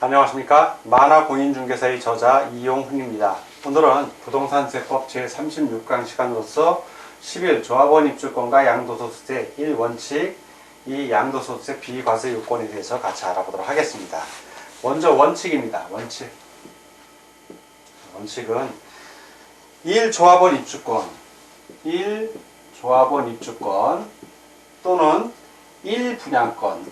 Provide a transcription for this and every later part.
안녕하십니까. 만화공인중개사의 저자 이용훈입니다. 오늘은 부동산세법 제36강 시간으로서 10일 조합원 입주권과 양도소득세 1원칙, 이 양도소득세 비과세 요건에 대해서 같이 알아보도록 하겠습니다. 먼저 원칙입니다. 원칙은 1조합원 입주권 또는 1분양권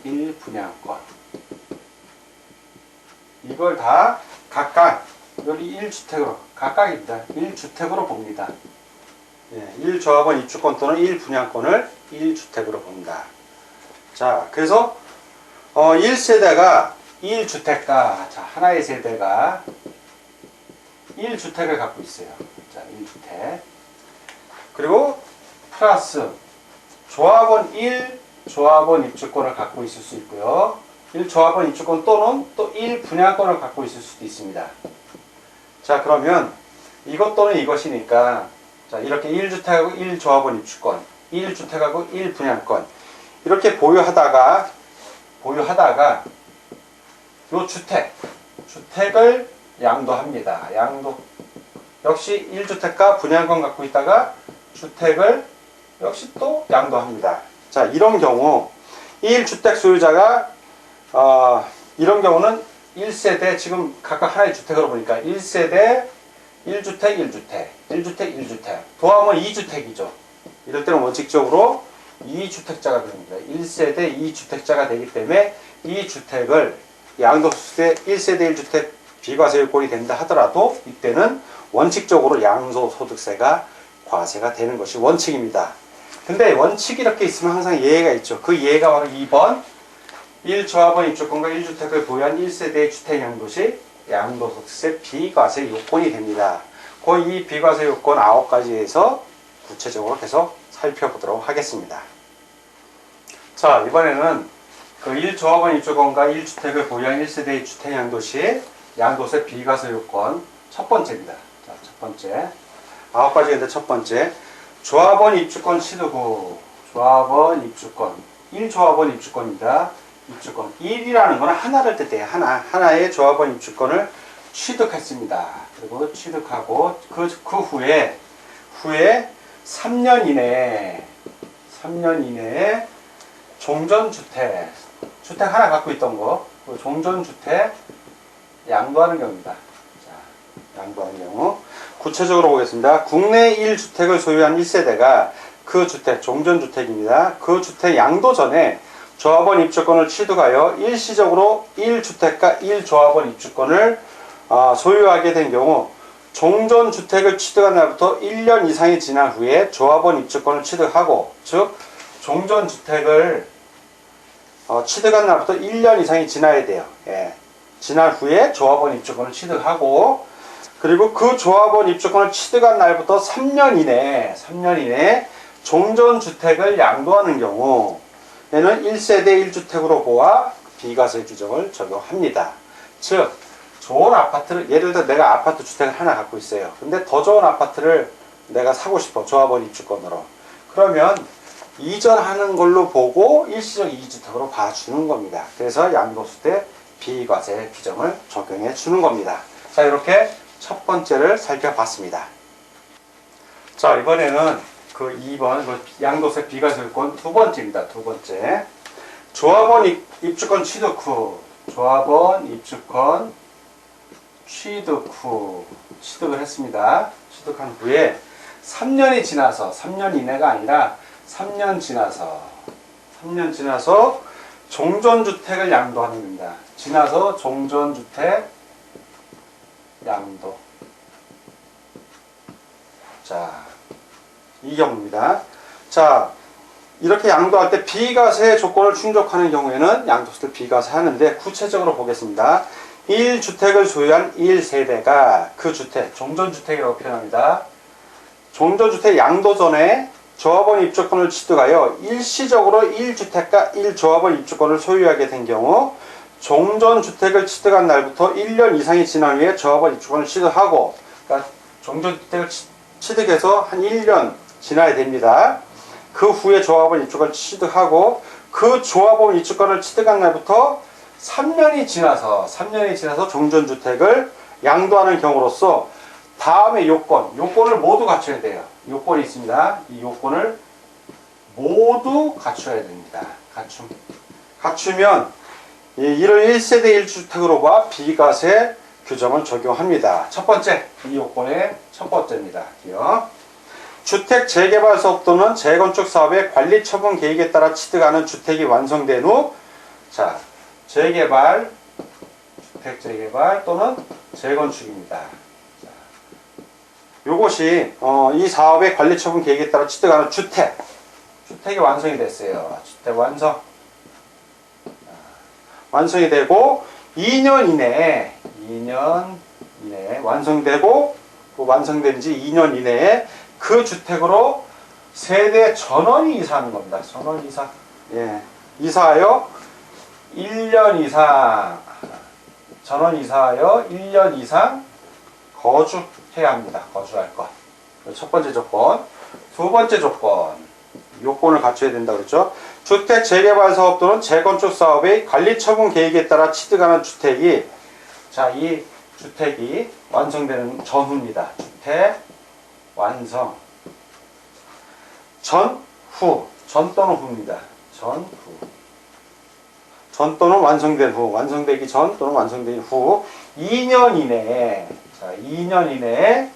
이걸 다 각각 여기 1주택으로 각각입니다. 1주택으로 봅니다. 1조합원 입주권 또는 1분양권을 1주택으로 봅니다. 자, 그래서 1세대가 1주택가, 자, 하나의 세대가 1주택을 갖고 있어요. 자, 1주택. 그리고 플러스 조합원 1조합원 입주권을 갖고 있을 수 있고요. 1조합원 입주권 또는 또 1분양권을 갖고 있을 수도 있습니다. 자, 그러면 이것 또는 이것이니까 자, 이렇게 1주택하고 1조합원 입주권, 1주택하고 1분양권 이렇게 보유하다가 요 주택을 양도합니다. 역시 1주택과 분양권 갖고 있다가 주택을 역시 또 양도합니다. 자, 이런 경우 1주택 소유자가 이런 경우는 1세대 지금 각각 하나의 주택으로 보니까 1세대 1주택 도합은 2주택이죠. 이럴 때는 원칙적으로 2주택자가 됩니다. 1세대 2주택자가 되기 때문에 이 주택을 양도소득세 1세대 1주택 비과세 요건이 된다 하더라도 이때는 원칙적으로 양도소득세가 과세가 되는 것이 원칙입니다. 근데 원칙이 이렇게 있으면 항상 예외가 있죠. 그 예외가 바로 2번 1조합원 입주권과 1주택을 보유한 1세대의 주택양도시 양도소득세 비과세 요건이 됩니다. 이 비과세 요건 9가지에서 구체적으로 계속 살펴보도록 하겠습니다. 자, 이번에는 그 1조합원 입주권과 1주택을 보유한 1세대의 주택양도시 양도세 비과세 요건 첫 번째입니다. 자, 첫 번째 9가지인데 첫 번째 조합원 입주권 취득 후 조합원 입주권 1조합원 입주권입니다. 입주권 1이라는 것은 하나를 뜻해요. 하나의 조합원 입주권을 취득했습니다. 그리고 취득하고 그 후에 3년 이내에 종전주택 하나 갖고 있던 거 그 종전주택 양도하는 경우입니다. 자, 양도하는 경우 구체적으로 보겠습니다. 국내 1주택을 소유한 1세대가 그 주택 종전주택입니다. 그 주택 양도 전에 조합원 입주권을 취득하여 일시적으로 1주택과 1조합원 입주권을 소유하게 된 경우 종전주택을 취득한 날부터 1년 이상이 지난 후에 조합원 입주권을 취득하고 즉 종전주택을 취득한 날부터 1년 이상이 지나야 돼요. 지난 후에 조합원 입주권을 취득하고 그리고 그 조합원 입주권을 취득한 날부터 3년 이내에 종전주택을 양도하는 경우 얘는 1세대 1주택으로 보아 비과세 규정을 적용합니다. 즉 좋은 아파트를 예를 들어 내가 아파트 주택을 하나 갖고 있어요. 근데 더 좋은 아파트를 내가 사고 싶어. 조합원 입주권으로. 그러면 이전하는 걸로 보고 일시적 2주택으로 봐주는 겁니다. 그래서 양도소득세 비과세 규정을 적용해 주는 겁니다. 자, 이렇게 첫 번째를 살펴봤습니다. 자, 이번에는 그 2번 양도세 비과세 요건 두 번째입니다. 두 번째 조합원 입주권 취득 후 취득을 했습니다. 취득한 후에 3년이 지나서 3년 이내가 아니라 3년 지나서 종전주택을 양도하는 겁니다. 지나서 종전주택 양도. 자, 이 경우입니다. 자, 이렇게 양도할 때 비과세 조건을 충족하는 경우에는 양도세를 비과세 하는데 구체적으로 보겠습니다. 1주택을 소유한 1세대가 그 주택, 종전주택이라고 표현합니다. 종전주택 양도 전에 조합원 입주권을 취득하여 일시적으로 1주택과 1조합원 입주권을 소유하게 된 경우 종전주택을 취득한 날부터 1년 이상이 지난 후에 조합원 입주권을 취득하고 그러니까 종전주택을 취득해서 한 1년 지나야 됩니다. 그 후에 조합원 입주권을 취득하고 그 조합원 입주권을 취득한 날부터 3년이 지나서 종전주택을 양도하는 경우로서 다음의 요건을 모두 갖춰야 돼요. 요건이 있습니다. 이 요건을 모두 갖춰야 됩니다. 갖추면 이를 1세대 1주택으로 봐 비과세 규정을 적용합니다. 첫 번째, 이 요건의 첫 번째입니다. 주택 재개발 사업 또는 재건축 사업의 관리 처분 계획에 따라 취득하는 주택이 완성된 후, 자, 주택 재개발 또는 재건축입니다. 자, 요것이 이 사업의 관리 처분 계획에 따라 취득하는 주택이 완성이 됐어요. 주택 완성이 되고 2년 이내에 완성되고 완성된 지 2년 이내에 그 주택으로 세대 전원이 이사하는 겁니다. 전원 이사. 예. 이사하여 1년 이상 전원 이사하여 1년 이상 거주해야 합니다. 거주할 것. 첫 번째 조건. 두 번째 조건. 요건을 갖춰야 된다고 그랬죠. 주택 재개발 사업 또는 재건축 사업의 관리 처분 계획에 따라 취득하는 주택이, 자, 이 주택이 완성되는 전후입니다. 주택 완성 전후, 전 또는 후입니다. 전후. 전 또는 완성된 후, 완성되기 전 또는 완성된 후 2년 이내에, 자, 2년 이내에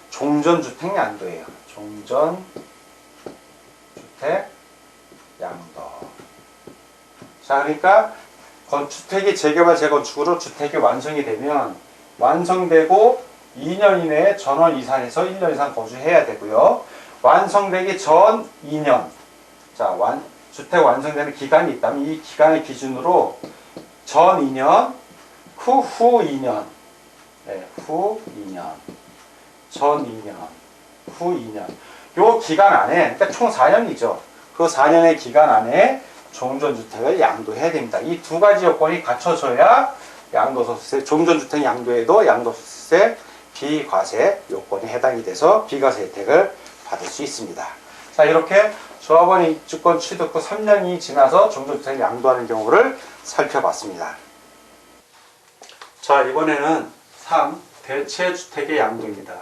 종전주택 양도예요. 종전주택 양도. 자, 그러니까 주택이 재개발 재건축으로 주택이 완성이 되면 완성되고 2년 이내에 전원 이상해서 1년 이상 거주해야 되고요. 완성되기 전 2년. 자, 주택 완성되는 기간이 있다면 이 기간의 기준으로 전 2년, 후 2년. 네, 후 2년. 전 2년, 후 2년. 요 기간 안에, 그러니까 총 4년이죠. 그 4년의 기간 안에 종전주택을 양도해야 됩니다. 이 두 가지 요건이 갖춰져야 양도소득세, 종전주택 양도에도 양도소득세 비과세 요건에 해당이 돼서 비과세 혜택을 받을 수 있습니다. 자, 이렇게 조합원 입주권 취득 후 3년이 지나서 종전주택 양도하는 경우를 살펴봤습니다. 자, 이번에는 3. 대체주택의 양도입니다.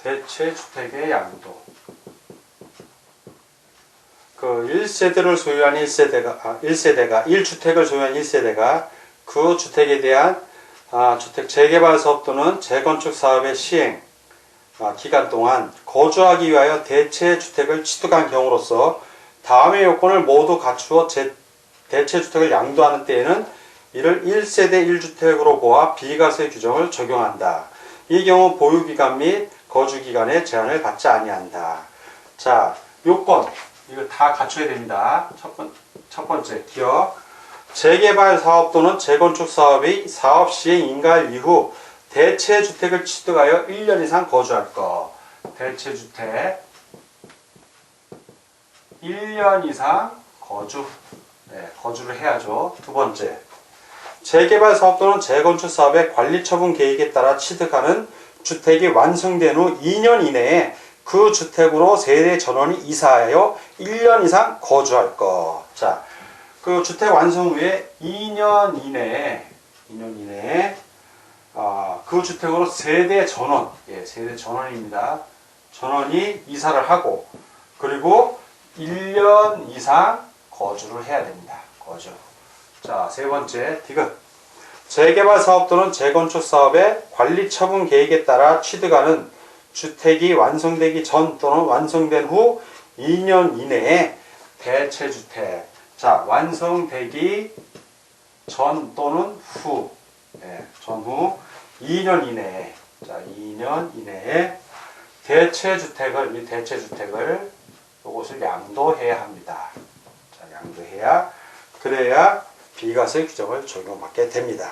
대체주택의 양도. 그 1세대를 소유한 1주택을 소유한 1세대가 그 주택에 대한 주택 재개발 사업 또는 재건축 사업의 시행 기간 동안 거주하기 위하여 대체주택을 취득한 경우로서 다음의 요건을 모두 갖추어 대체주택을 양도하는 때에는 이를 1세대 1주택으로 보아 비과세 규정을 적용한다. 이 경우 보유기간 및 거주기간에 제한을 받지 아니한다. 자, 요건 이거 다 갖춰야 됩니다. 첫 번째, 기억. 재개발 사업 또는 재건축 사업의 사업 시행 인가일 이후 대체주택을 취득하여 1년 이상 거주할 것. 대체주택 1년 이상 거주. 네, 거주를 해야죠. 두 번째, 재개발 사업 또는 재건축 사업의 관리 처분 계획에 따라 취득하는 주택이 완성된 후 2년 이내에 그 주택으로 세대 전원이 이사하여 1년 이상 거주할 것. 자, 그 주택 완성 후에 2년 이내에 그 주택으로 세대 전원, 세대 전원입니다. 전원이 이사를 하고 그리고 1년 이상 거주를 해야 됩니다. 거주. 자, 세 번째, 디귿. 재개발 사업 또는 재건축 사업의 관리 처분 계획에 따라 취득하는 주택이 완성되기 전 또는 완성된 후 2년 이내에 대체주택. 자, 완성되기 전 또는 후. 전후 2년 이내에. 자, 2년 이내에 대체주택을 이것을 양도해야 합니다. 자, 양도해야, 그래야 비과세 규정을 적용받게 됩니다.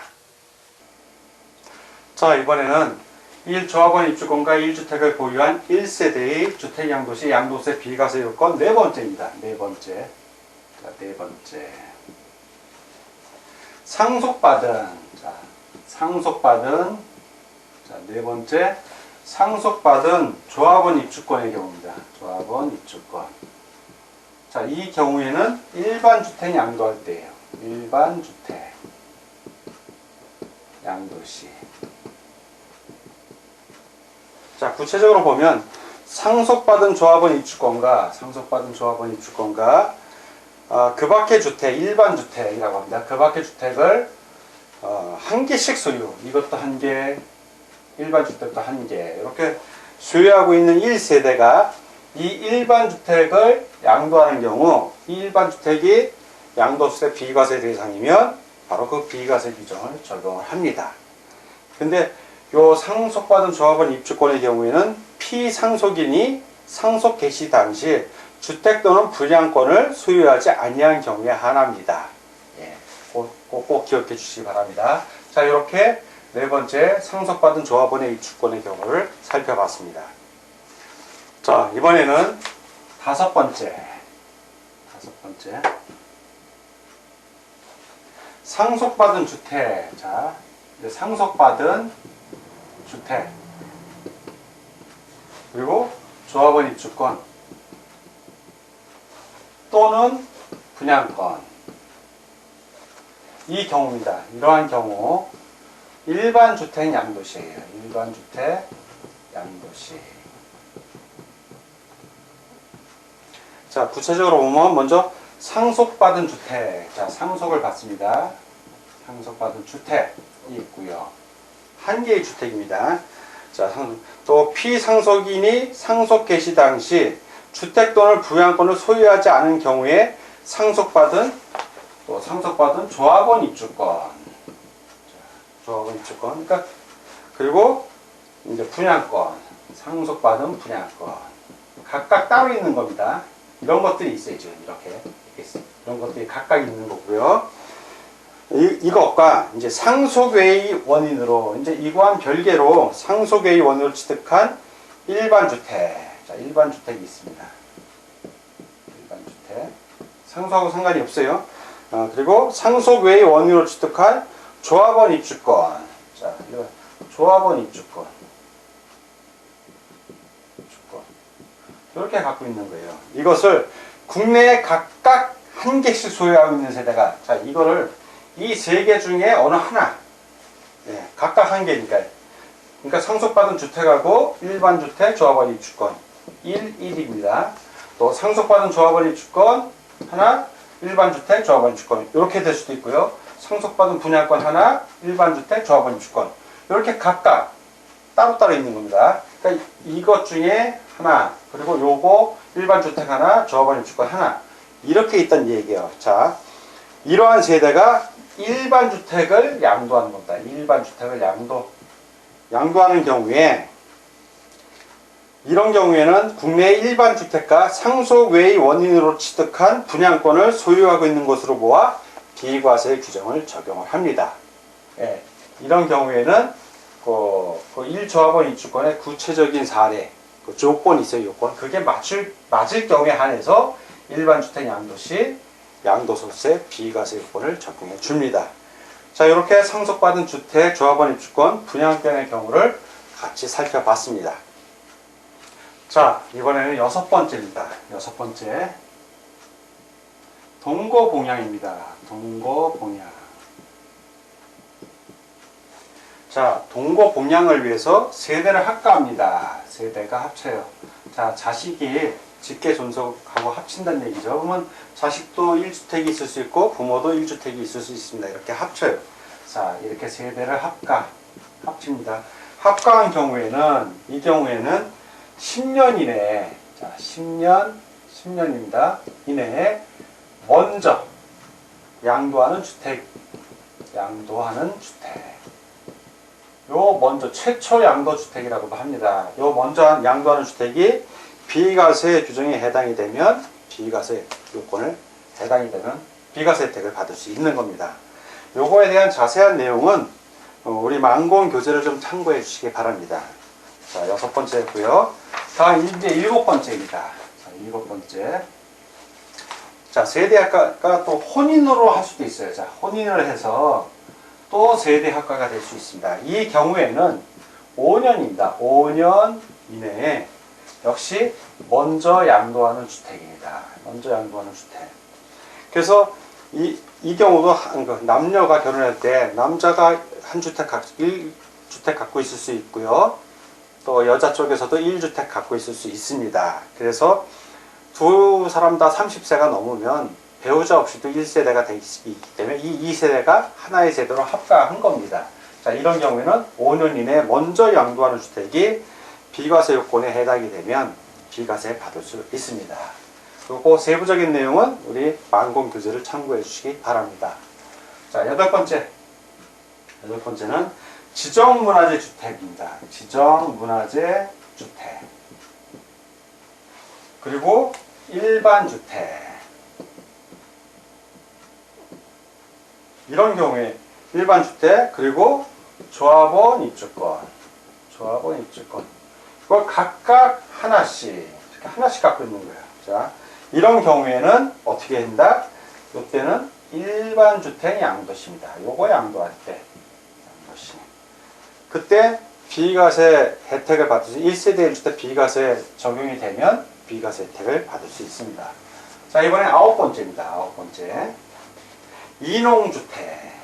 자, 이번에는 1조합원 입주권과 1주택을 보유한 1세대의 주택양도시 양도세 비과세 요건 네 번째입니다. 네 번째. 자, 네 번째. 상속받은 네 번째. 상속받은 조합원 입주권의 경우입니다. 조합원 입주권. 자, 이 경우에는 일반 주택 양도할 때예요. 일반 주택 양도시. 자, 구체적으로 보면 상속받은 조합원 입주권과 그 밖의 주택, 일반 주택이라고 합니다. 그 밖의 주택을 한 개씩 소유, 이것도 한 개, 일반 주택도 한 개, 이렇게 소유하고 있는 1세대가 이 일반 주택을 양도하는 경우, 이 일반 주택이 양도세 비과세 대상이면 바로 그 비과세 규정을 적용을 합니다. 근데 요 상속받은 조합원 입주권의 경우에는 피상속인이 상속 개시 당시 주택 또는 분양권을 소유하지 아니한 경우에 한합니다. 예, 꼭 기억해 주시기 바랍니다. 자, 이렇게 네 번째 상속받은 조합원의 입주권의 경우를 살펴봤습니다. 자, 이번에는 다섯 번째. 상속받은 주택. 자, 이제 상속받은 주택. 그리고 조합원 입주권. 또는 분양권. 이 경우입니다. 이러한 경우 일반 주택 양도시예요. 일반 주택 양도시. 자, 구체적으로 보면 먼저 상속받은 주택. 자, 상속을 받습니다. 상속받은 주택이 있고요. 한 개의 주택입니다. 자, 또 피상속인이 상속 개시 당시 주택 또는 부양권을 소유하지 않은 경우에 상속받은 조합원 입주권. 조합원 입주권. 그러니까 그리고 이제 분양권. 상속받은 분양권. 각각 따로 있는 겁니다. 이런 것들이 있어요. 지금 이렇게 이런 것들이 각각 있는 거고요. 이것과 이제 상속외의 원인으로 이제 이거와는 별개로 상속외의 원인으로 취득한 일반 주택. 자, 일반 주택이 있습니다. 일반 주택. 상속하고 상관이 없어요. 그리고 상속외의 원인으로 취득한 조합원 입주권. 자, 이거 조합원 입주권. 이렇게 갖고 있는 거예요. 이것을 국내에 각각 한 개씩 소유하고 있는 세대가, 자, 이거를 이 세 개 중에 어느 하나, 예, 각각 한 개니까요. 그러니까 상속받은 주택하고 일반 주택 조합원 입주권 1입니다. 또 상속받은 조합원 입주권 하나, 일반 주택 조합원 입주권 이렇게 될 수도 있고요. 상속받은 분양권 하나, 일반 주택 조합원 입주권 이렇게 각각 따로따로 있는 겁니다. 그러니까 이것 중에 하나, 그리고 요거 일반 주택 하나, 조합원 입주권 하나 이렇게 있다는 얘기예요. 자, 이러한 세대가 일반 주택을 양도하는 겁니다. 일반 주택을 양도하는 경우에, 이런 경우에는 국내 일반 주택과 상속 외의 원인으로 취득한 분양권을 소유하고 있는 것으로 보아 비과세 규정을 적용을 합니다. 예, 이런 경우에는 그 1조합원 입주권의 구체적인 사례, 그 조건이 있어요. 요건. 그게 맞을 경우에 한해서 일반 주택 양도시 양도소득세 비과세 요건을 적용해 줍니다. 자, 이렇게 상속받은 주택 조합원 입주권 분양권의 경우를 같이 살펴봤습니다. 자, 이번에는 여섯 번째입니다. 여섯 번째. 동거봉양입니다. 동거봉양. 자, 동거봉양을 위해서 세대를 합가합니다. 세대가 합쳐요. 자, 자식이 직계 존속하고 합친다는 얘기죠. 그러면 자식도 1주택이 있을 수 있고 부모도 1주택이 있을 수 있습니다. 이렇게 합쳐요. 자, 이렇게 세대를 합칩니다. 합가한 경우에는, 이 경우에는 10년 이내에, 자, 10년입니다. 이내에 먼저 양도하는 주택. 요 먼저 최초 양도주택이라고도 합니다. 요 먼저 양도하는 주택이 비과세 규정에 해당이 되면 비과세 요건을 해당이 되는 비과세 혜택을 받을 수 있는 겁니다. 요거에 대한 자세한 내용은 우리 망공 교재를 좀 참고해 주시기 바랍니다. 자, 여섯 번째고요. 다음 이제 일곱 번째입니다. 자, 일곱 번째. 자, 세대합가가 또 혼인으로 할 수도 있어요. 자, 혼인을 해서 또 세대합가가 될 수 있습니다. 이 경우에는 5년입니다. 5년 이내에 역시 먼저 양도하는 주택입니다. 먼저 양도하는 주택. 그래서 이 경우도 남녀가 결혼할 때 남자가 한 주택 1주택 갖고 있을 수 있고요. 또 여자 쪽에서도 1주택 갖고 있을 수 있습니다. 그래서 두 사람 다 30세가 넘으면 배우자 없이도 1세대가 되기 때문에 이 2세대가 하나의 세대로 합가한 겁니다. 자, 이런 경우에는 5년 이내에 먼저 양도하는 주택이 비과세 요건에 해당이 되면 비과세 받을 수 있습니다. 그리고 세부적인 내용은 우리 만공교재를 참고해 주시기 바랍니다. 자, 여덟 번째는 지정문화재 주택입니다. 지정문화재 주택. 그리고 일반 주택. 이런 경우에 일반 주택 그리고 조합원 입주권. 이걸 각각 하나씩 이렇게 하나씩 갖고 있는 거예요. 자, 이런 경우에는 어떻게 한다? 이때는 일반 주택 양도시입니다. 요거 양도할 때 양도시. 그때 비과세 혜택을 받을 수 1세대 1주택 비과세 적용이 되면 비과세 혜택을 받을 수 있습니다. 자, 이번에 9번째입니다. 9번째. 이농주택.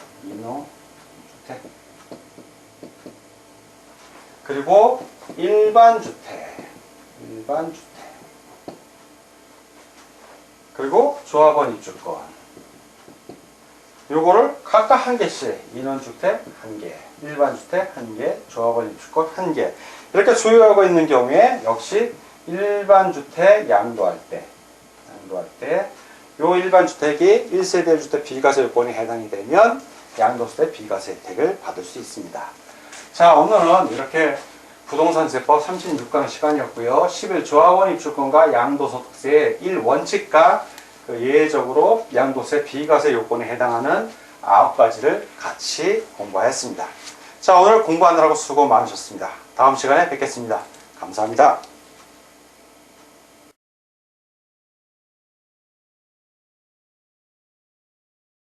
그리고 일반 주택. 그리고 조합원 입주권. 요거를 각각 한 개씩. 인원주택 한 개, 일반 주택 한 개, 조합원 입주권 한 개. 이렇게 소유하고 있는 경우에 역시 일반 주택 양도할 때 요 일반 주택이 1세대 1주택 비과세 요건에 해당이 되면 양도세 비과세 혜택을 받을 수 있습니다. 자, 오늘은 이렇게 부동산세법 36강 시간이었고요. 10일 조합원 입주권과 양도소득세의 1원칙과 예외적으로 양도세 비과세 요건에 해당하는 9가지를 같이 공부하였습니다. 자, 오늘 공부하느라고 수고 많으셨습니다. 다음 시간에 뵙겠습니다. 감사합니다.